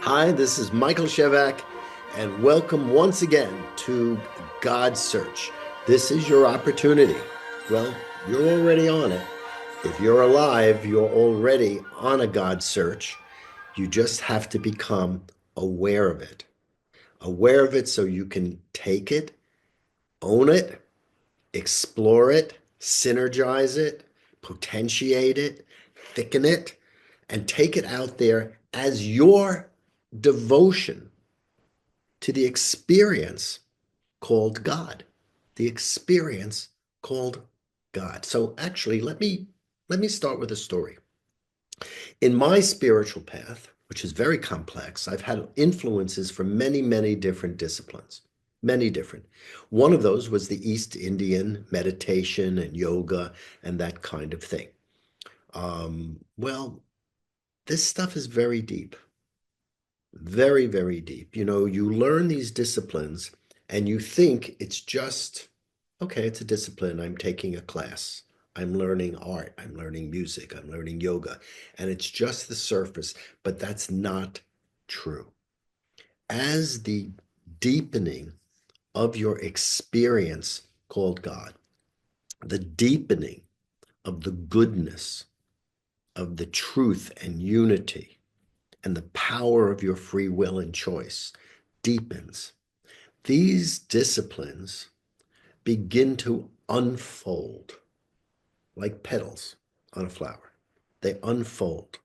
Hi, this is Michael Shevack, and welcome once again to God Search. This is your opportunity. Well, you're already on it. If you're alive, you're already on a God search. You just have to become aware of it. Aware of it so you can take it, own it, explore it, synergize it, potentiate it, thicken it, and take it out there as your devotion to the experience called God. The experience called God. So actually, let me start with a story. In my spiritual path, which is very complex, I've had influences from many, many different disciplines. Many different. One of those was the East Indian meditation and yoga and that kind of thing. Well, this stuff is very deep. Very, very deep. You learn these disciplines and you think it's just, okay, it's a discipline. I'm taking a class. I'm learning art. I'm learning music. I'm learning yoga. And it's just the surface, but that's not true. As the deepening of your experience called God, the deepening of the goodness of the truth and unity and the power of your free will and choice deepens. These disciplines begin to unfold like petals on a flower. They unfold.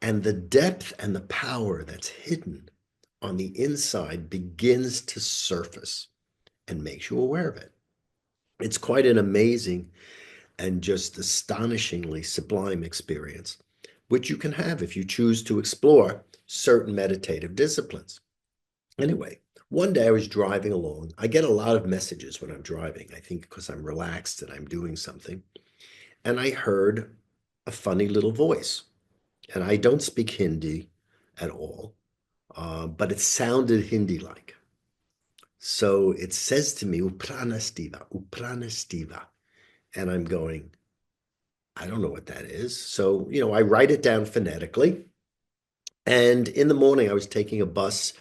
And the depth and the power that's hidden on the inside begins to surface and makes you aware of it. It's quite an amazing and just astonishingly sublime experience, which you can have if you choose to explore certain meditative disciplines. Anyway, one day I was driving along. I get a lot of messages when I'm driving, I think because I'm relaxed and I'm doing something. And I heard a funny little voice. And I don't speak Hindi at all, but it sounded Hindi-like. So it says to me, Upranastiva, Upranastiva. And I'm going, I don't know what that is. So, I write it down phonetically. And in the morning, I was taking a bus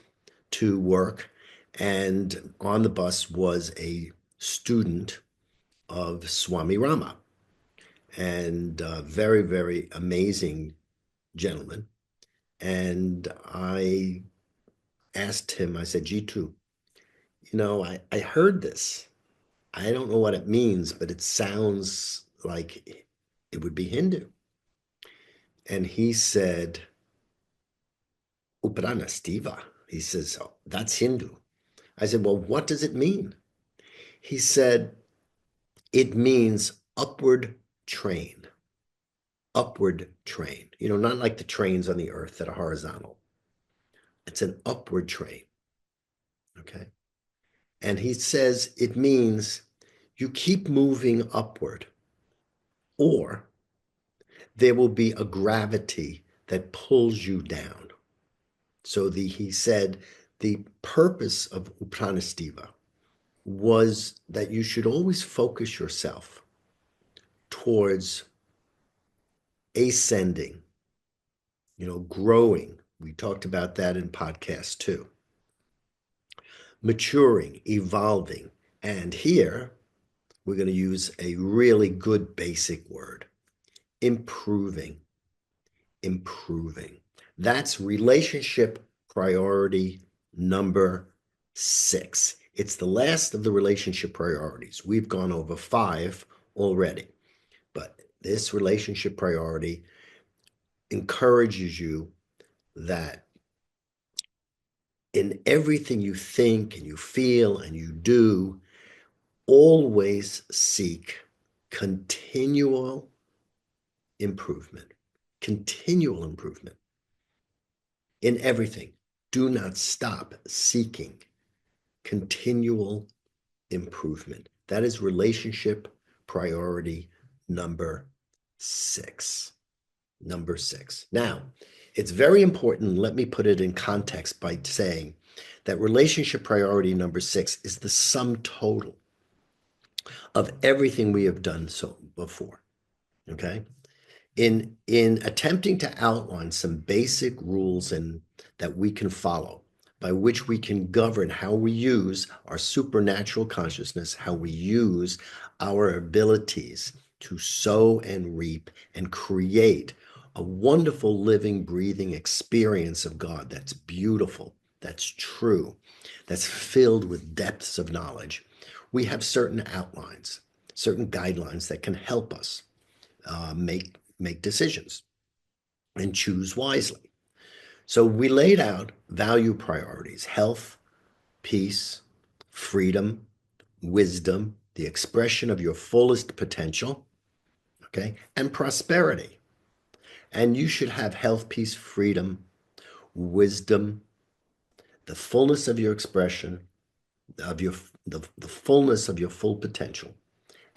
to work, and on the bus was a student of Swami Rama, and very, very amazing gentleman. And I asked him, I said, G2, I heard this. I don't know what it means, but it sounds like it would be Hindu. And he said, Upanastiva. He says, oh, that's Hindu. I said, well, what does it mean? He said, it means upward train, upward train. Not like the trains on the earth that are horizontal. It's an upward train. Okay. And he says it means you keep moving upward, or there will be a gravity that pulls you down. So he said the purpose of Upanastiva was that you should always focus yourself towards ascending, growing. We talked about that in podcast 2. Maturing, evolving. And here we're going to use a really good basic word, improving, improving. That's relationship priority number 6. It's the last of the relationship priorities. We've gone over 5 already, but this relationship priority encourages you that in everything you think and you feel and you do, always seek continual improvement. Continual improvement in everything. Do not stop seeking continual improvement. That is relationship priority number 6. Number 6. Now, it's very important. Let me put it in context by saying that relationship priority number 6 is the sum total of everything we have done so before. Okay. In attempting to outline some basic rules and that we can follow, by which we can govern how we use our supernatural consciousness, how we use our abilities to sow and reap and create a wonderful living, breathing experience of God that's beautiful, that's true, that's filled with depths of knowledge. We have certain outlines, certain guidelines that can help us make decisions and choose wisely. So we laid out value priorities: health, peace, freedom, wisdom, the expression of your fullest potential, okay, and prosperity. And you should have health, peace, freedom, wisdom, the fullness of your expression, of the fullness of your full potential,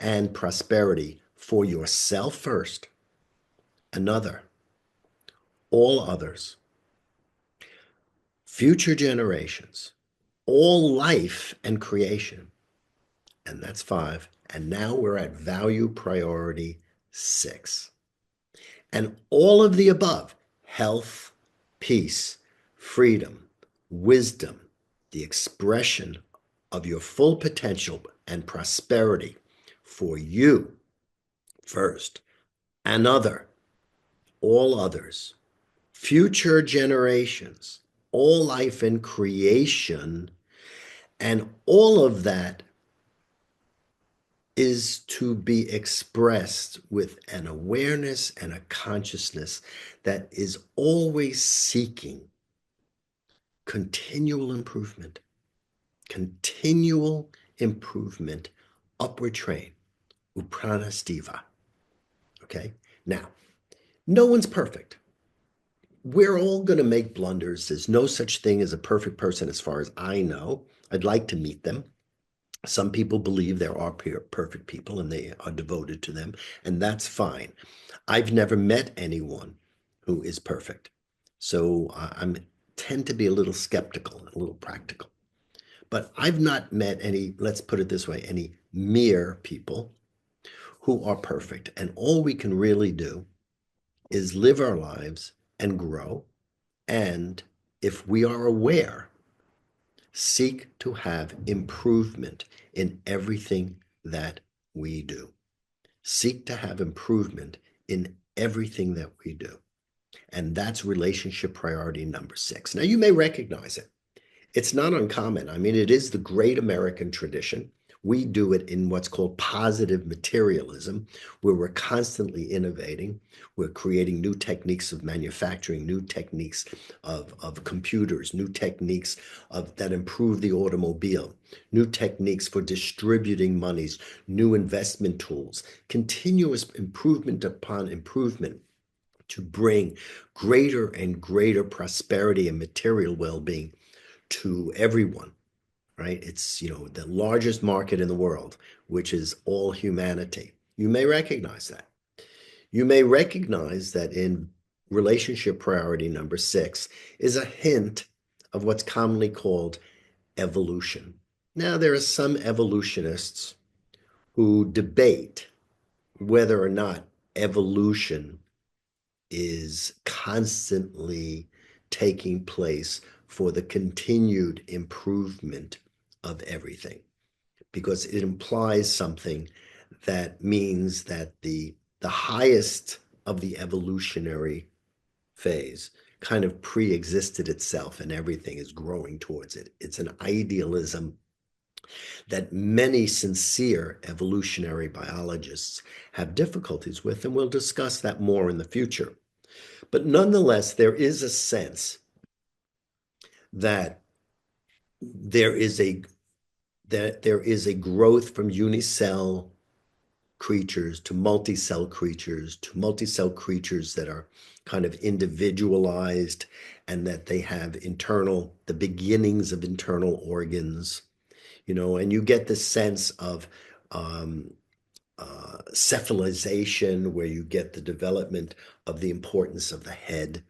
and prosperity for yourself first, another, all others, future generations, all life and creation. And that's 5. And now we're at value priority 6. And all of the above: health, peace, freedom, wisdom, the expression of your full potential and prosperity for you first, another, all others, future generations, all life and creation, and all of that is to be expressed with an awareness and a consciousness that is always seeking continual improvement, continual improvement, upward train, upranastiva. Okay? Now, no one's perfect. We're all going to make blunders. There's no such thing as a perfect person as far as I know. I'd like to meet them. Some people believe there are perfect people and they are devoted to them, and that's fine. I've never met anyone who is perfect. So I tend to be a little skeptical, a little practical. But I've not met any, let's put it this way, any mere people who are perfect. And all we can really do is live our lives and grow. And if we are aware, seek to have improvement in everything that we do. Seek to have improvement in everything that we do. And that's relationship priority number 6. Now, you may recognize it. It's not uncommon. I mean, it is the great American tradition. We do it in what's called positive materialism, where we're constantly innovating. We're creating new techniques of manufacturing, new techniques of computers, new techniques that improve the automobile, new techniques for distributing monies, new investment tools, continuous improvement upon improvement to bring greater and greater prosperity and material well-being to everyone, right? It's, the largest market in the world, which is all humanity. You may recognize that. You may recognize that in relationship priority number 6 is a hint of what's commonly called evolution. Now, there are some evolutionists who debate whether or not evolution is constantly taking place for the continued improvement of everything, because it implies something that means that the highest of the evolutionary phase kind of pre-existed itself and everything is growing towards it. It's an idealism that many sincere evolutionary biologists have difficulties with, and we'll discuss that more in the future. But nonetheless, there is a sense that there is a growth from unicell creatures to multicell creatures that are kind of individualized, and that they have the beginnings of internal organs, and you get the sense of cephalization, where you get the development of the importance of the head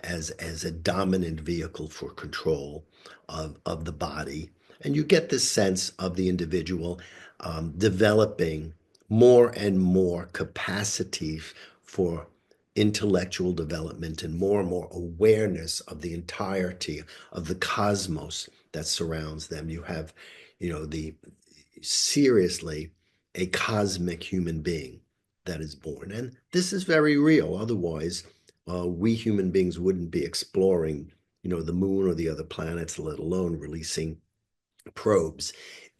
as a dominant vehicle for control of the body. And you get this sense of the individual developing more and more capacity for intellectual development and more awareness of the entirety of the cosmos that surrounds them. You have, the seriously a cosmic human being that is born. And this is very real. Otherwise, we human beings wouldn't be exploring, the moon or the other planets, let alone releasing probes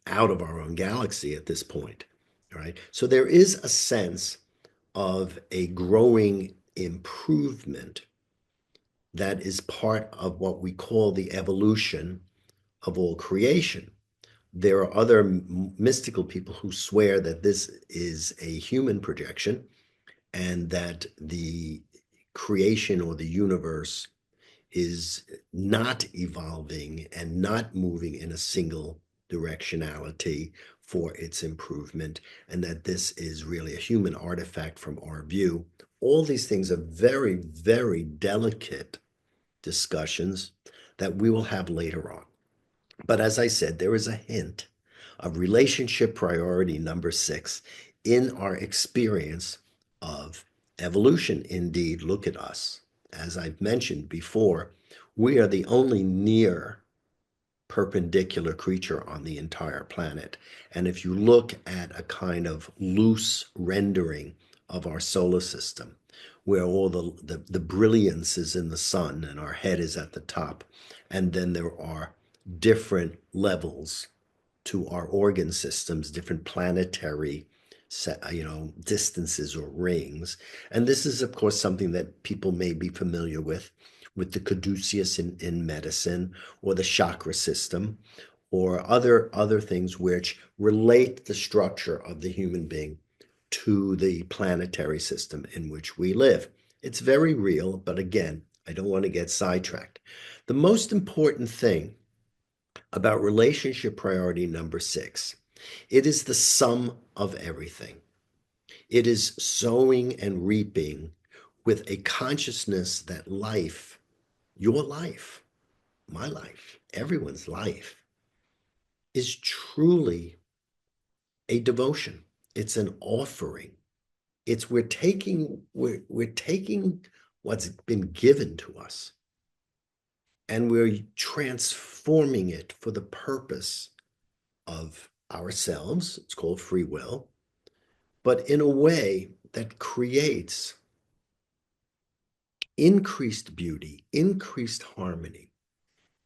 out of our own galaxy at this point. Right. So there is a sense of a growing improvement that is part of what we call the evolution of all creation. There are other mystical people who swear that this is a human projection and that the creation or the universe is not evolving and not moving in a single directionality for its improvement, and that this is really a human artifact from our view. All these things are very, very delicate discussions that we will have later on. But as I said, there is a hint of relationship priority number 6 in our experience of evolution. Indeed, look at us. As I've mentioned before, we are the only near perpendicular creature on the entire planet. And if you look at a kind of loose rendering of our solar system, where all the brilliance is in the sun and our head is at the top, and then there are different levels to our organ systems, different planetary distances or rings. And this is, of course, something that people may be familiar with the caduceus in medicine, or the chakra system, or other things which relate the structure of the human being to the planetary system in which we live. It's very real, but again, I don't want to get sidetracked. The most important thing about relationship priority number 6, it is the sum of everything. It is sowing and reaping with a consciousness that life, your life, my life, everyone's life, is truly a devotion. It's an offering. It's we're taking what's been given to us and we're transforming it for the purpose of ourselves. It's called free will, but in a way that creates increased beauty, increased harmony,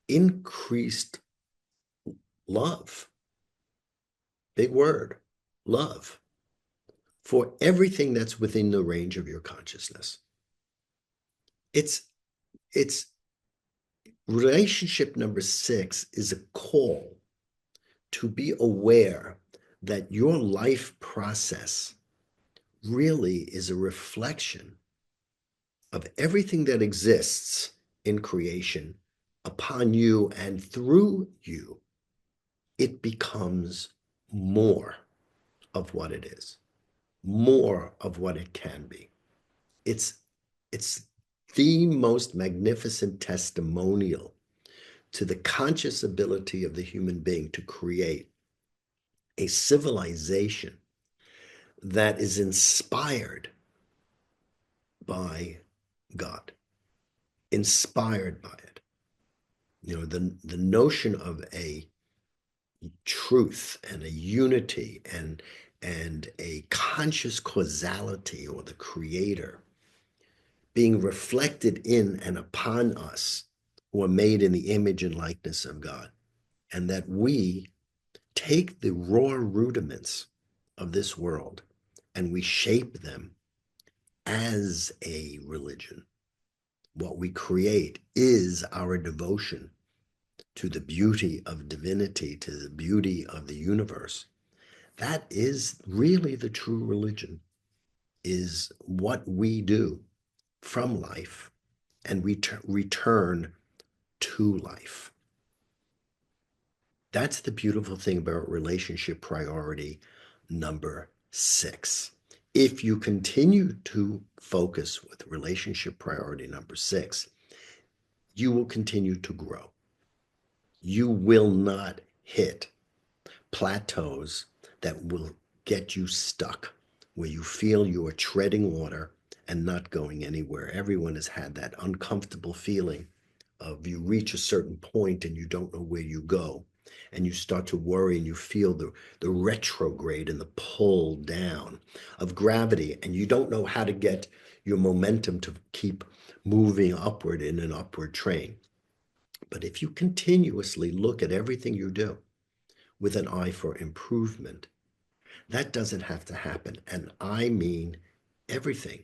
increased love. Big word, love, for everything that's within the range of your consciousness. It's relationship number 6 is a call to be aware that your life process really is a reflection of everything that exists in creation upon you, and through you, it becomes more of what it is, more of what it can be. It's the most magnificent testimonial to the conscious ability of the human being to create a civilization that is inspired by God, inspired by it. The notion of a truth and a unity and a conscious causality, or the creator being reflected in and upon us who are made in the image and likeness of God, and that we take the raw rudiments of this world and we shape them as a religion. What we create is our devotion to the beauty of divinity, to the beauty of the universe. That is really the true religion, is what we do from life and we return to life. That's the beautiful thing about relationship priority number 6. If you continue to focus with relationship priority number 6, you will continue to grow. You will not hit plateaus that will get you stuck, where you feel you are treading water and not going anywhere. Everyone has had that uncomfortable feeling of you reach a certain point and you don't know where you go. And you start to worry and you feel the retrograde and the pull down of gravity, and you don't know how to get your momentum to keep moving upward in an upward train. But if you continuously look at everything you do with an eye for improvement, that doesn't have to happen. And I mean everything.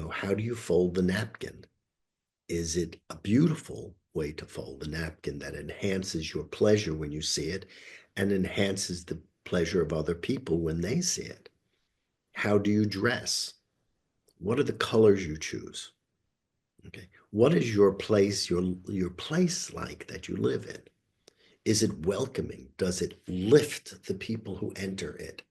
How do you fold the napkin? Is it a beautiful way to fold the napkin that enhances your pleasure when you see it and enhances the pleasure of other people when they see it? How do you dress? What are the colors you choose? Okay. What is your place like that you live in? Is it welcoming? Does it lift the people who enter it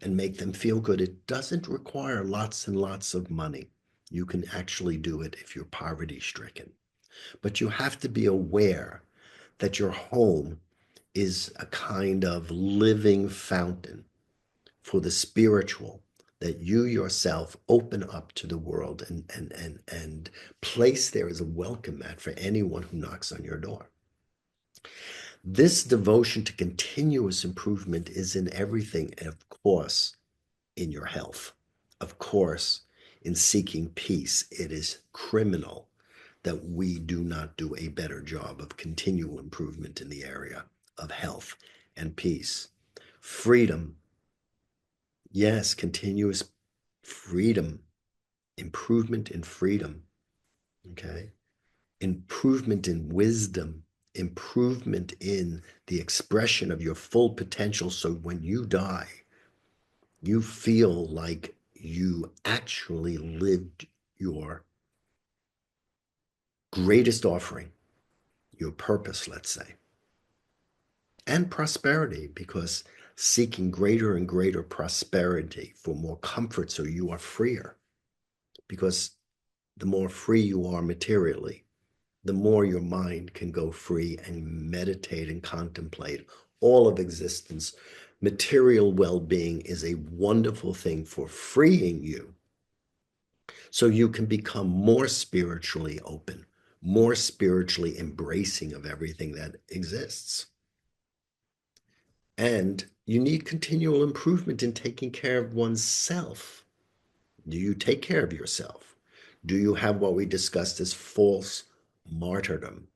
and make them feel good? It doesn't require lots and lots of money. You can actually do it if you're poverty stricken. But you have to be aware that your home is a kind of living fountain for the spiritual, that you yourself open up to the world and place there as a welcome mat for anyone who knocks on your door. This devotion to continuous improvement is in everything, and of course, in your health. Of course, in seeking peace. It is criminal that we do not do a better job of continual improvement in the area of health and peace. Freedom, yes, continuous freedom, improvement in freedom, okay? Improvement in wisdom, improvement in the expression of your full potential. So when you die, you feel like you actually lived your greatest offering, your purpose, let's say, and prosperity, because seeking greater and greater prosperity for more comfort so you are freer. Because the more free you are materially, the more your mind can go free and meditate and contemplate all of existence. Material well-being is a wonderful thing for freeing you so you can become more spiritually open, more spiritually embracing of everything that exists. And you need continual improvement in taking care of oneself. Do you take care of yourself? Do you have what we discussed as false martyrdom,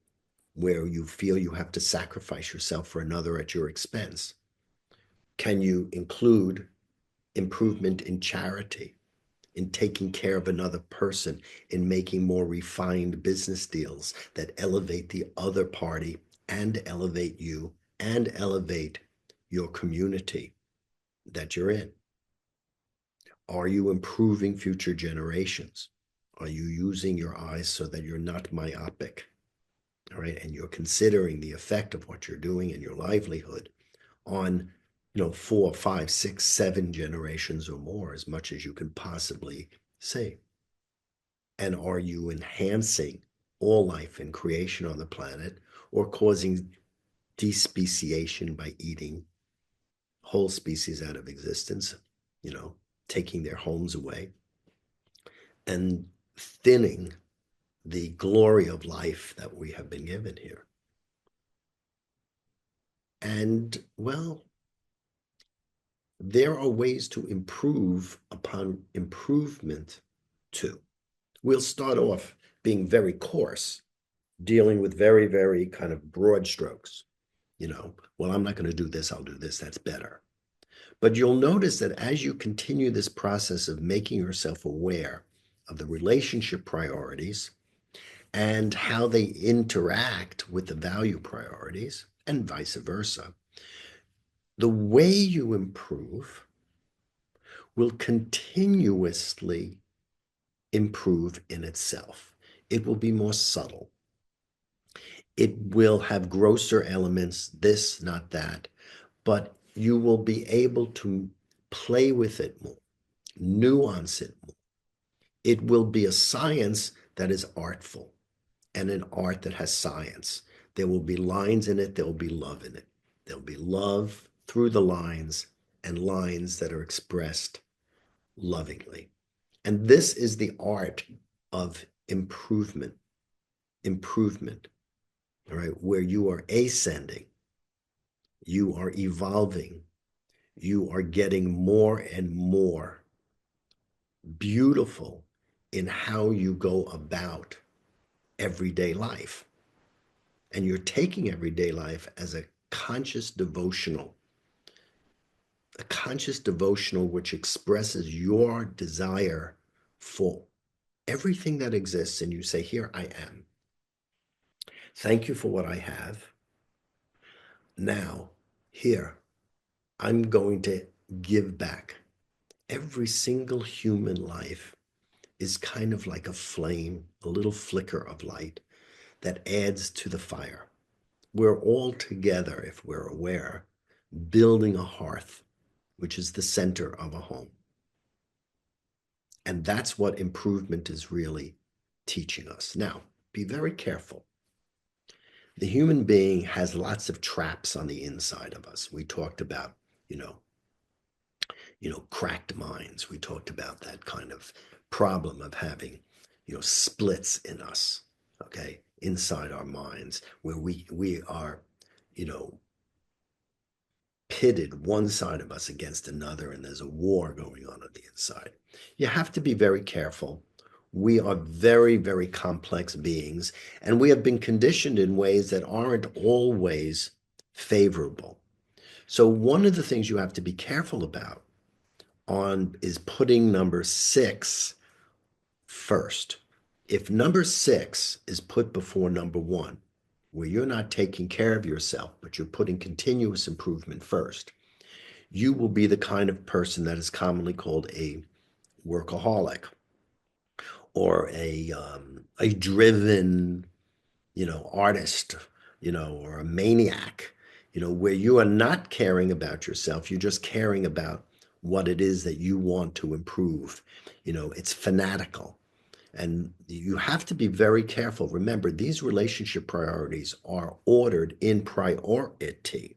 where you feel you have to sacrifice yourself for another at your expense? Can you include improvement in charity, in taking care of another person, in making more refined business deals that elevate the other party and elevate you and elevate your community that you're in? Are you improving future generations? Are you using your eyes so that you're not myopic? All right. And you're considering the effect of what you're doing in your livelihood on, 4, 5, 6, 7 generations or more, as much as you can possibly say. And are you enhancing all life and creation on the planet, or causing despeciation by eating whole species out of existence, you know, taking their homes away and thinning the glory of life that we have been given here? And well, there are ways to improve upon improvement too. We'll start off being very coarse, dealing with very, very kind of broad strokes. Well, I'm not going to do this, I'll do this, that's better. But you'll notice that as you continue this process of making yourself aware of the relationship priorities and how they interact with the value priorities and vice versa, the way you improve will continuously improve in itself. It will be more subtle. It will have grosser elements, this, not that, but you will be able to play with it more, nuance it more. It will be a science that is artful and an art that has science. There will be lines in it, there will be love in it. There'll be love through the lines and lines that are expressed lovingly. And this is the art of improvement, all right, where you are ascending, you are evolving, you are getting more and more beautiful in how you go about everyday life. And you're taking everyday life as a conscious devotional which expresses your desire for everything that exists. And you say, here I am. Thank you for what I have. Now, here, I'm going to give back. Every single human life is kind of like a flame, a little flicker of light that adds to the fire. We're all together, if we're aware, building a hearth, which is the center of a home. And that's what improvement is really teaching us. Now, be very careful. The human being has lots of traps on the inside of us. We talked about, you know, cracked minds. We talked about that kind of problem of having, splits in us, okay, inside our minds, where we are, you know, pitted one side of us against another, and there's a war going on the inside. You have to be very careful. We are very, very complex beings, and we have been conditioned in ways that aren't always favorable. So one of the things you have to be careful about on is putting number 6 first. If number 6 is put before number 1, where you're not taking care of yourself, but you're putting continuous improvement first, you will be the kind of person that is commonly called a workaholic or a driven, artist, or a maniac, where you are not caring about yourself. You're just caring about what it is that you want to improve. It's fanatical. And you have to be very careful. Remember, these relationship priorities are ordered in priority,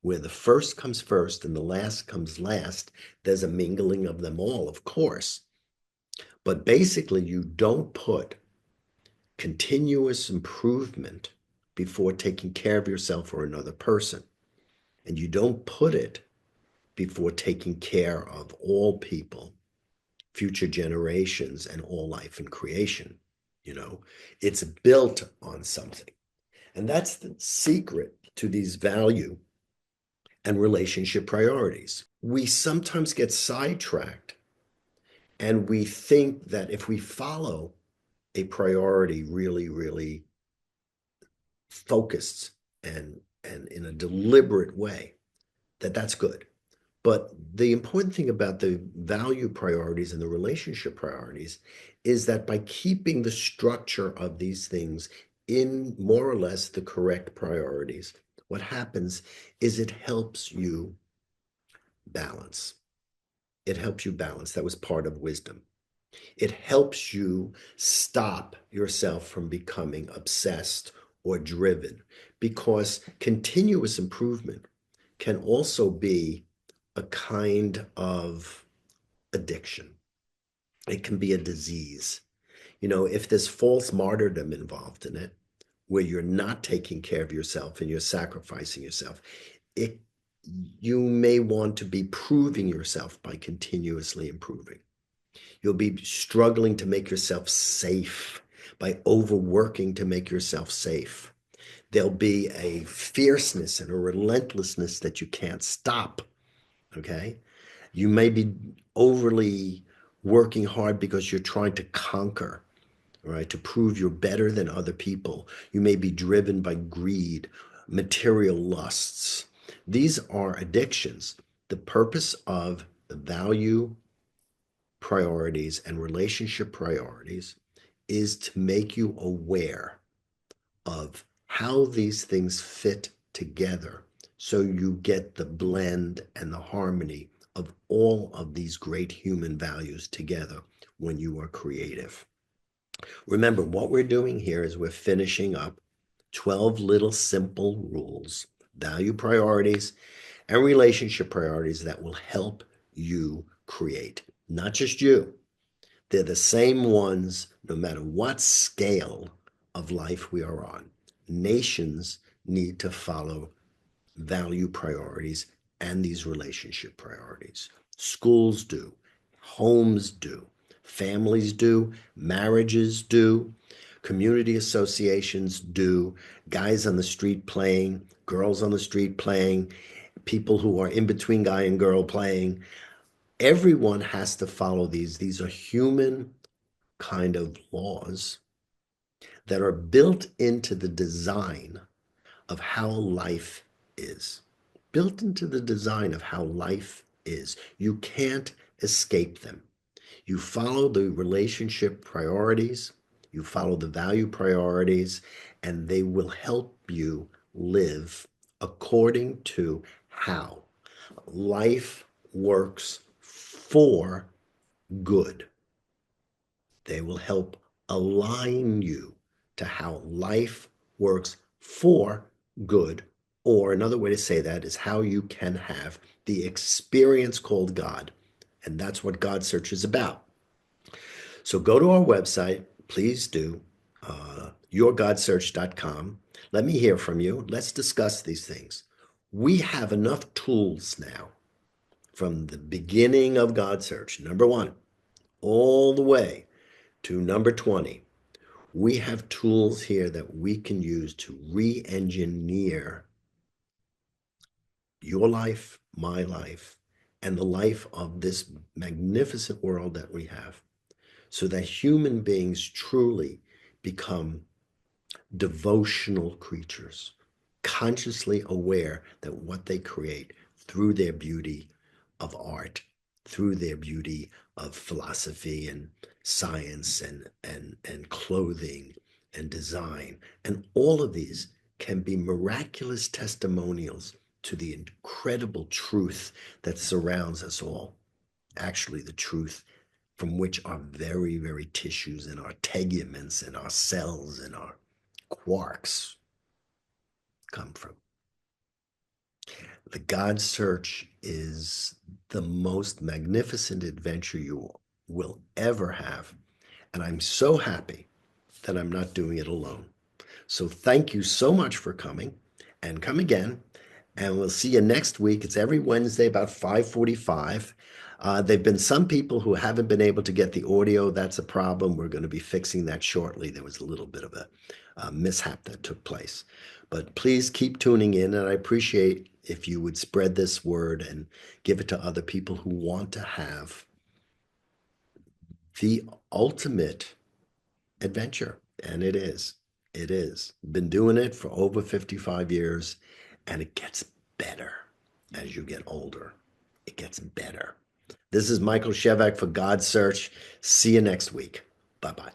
where the first comes first and the last comes last. There's a mingling of them all, of course. But basically, you don't put continuous improvement before taking care of yourself or another person. And you don't put it before taking care of all people, future generations, and all life and creation. It's built on something. And that's the secret to these value and relationship priorities. We sometimes get sidetracked and we think that if we follow a priority really, really focused and in a deliberate way, that's good. But the important thing about the value priorities and the relationship priorities is that by keeping the structure of these things in more or less the correct priorities, what happens is it helps you balance. It helps you balance. That was part of wisdom. It helps you stop yourself from becoming obsessed or driven, because continuous improvement can also be a kind of addiction. It can be a disease. If there's false martyrdom involved in it, where you're not taking care of yourself and you're sacrificing yourself, you may want to be proving yourself by continuously improving. You'll be struggling to make yourself safe by overworking to make yourself safe. There'll be a fierceness and a relentlessness that you can't stop, okay? You may be overly working hard because you're trying to conquer, right? To prove you're better than other people. You may be driven by greed, material lusts. These are addictions. The purpose of the value priorities and relationship priorities is to make you aware of how these things fit together so you get the blend and the harmony of all of these great human values together when you are creative. Remember, what we're doing here is we're finishing up 12 little simple rules, value priorities, and relationship priorities that will help you create. Not just you, They're the same ones no matter what scale of life we are on. Nations need to follow value priorities and these relationship priorities. Schools do, homes do, families do, marriages do, community associations do, guys on the street playing, girls on the street playing, people who are in between guy and girl playing. Everyone has to follow these. These are human kind of laws that are built into the design of how life is. Built into the design of how life is. You can't escape them. You follow the relationship priorities, you follow the value priorities, and they will help you live according to how life works for good. They will help align you to how life works for good. Or another way to say that is how you can have the experience called God. And that's what God Search is about. So go to our website, please do, yourgodsearch.com. Let me hear from you. Let's discuss these things. We have enough tools now from the beginning of God Search, number one, all the way to number 20. We have tools here that we can use to re-engineer your life, my life, and the life of this magnificent world that we have, so that human beings truly become devotional creatures, consciously aware that what they create through their beauty of art, through their beauty of philosophy and science and clothing and design, and all of these can be miraculous testimonials to the incredible truth that surrounds us all. Actually, the truth from which our very, very tissues and our teguments and our cells and our quarks come from. The God Search is the most magnificent adventure you will ever have. And I'm so happy that I'm not doing it alone. So thank you so much for coming, and come again. And we'll see you next week. It's every Wednesday about 5:45. There've been some people who haven't been able to get the audio. That's a problem. We're going to be fixing that shortly. There was a little bit of a mishap that took place. But please keep tuning in, and I appreciate if you would spread this word and give it to other people who want to have the ultimate adventure. And it is. It is. Been doing it for over 55 years, and it gets better as you get older. It gets better. This is Michael Shevack for God Search. See you next week. Bye bye.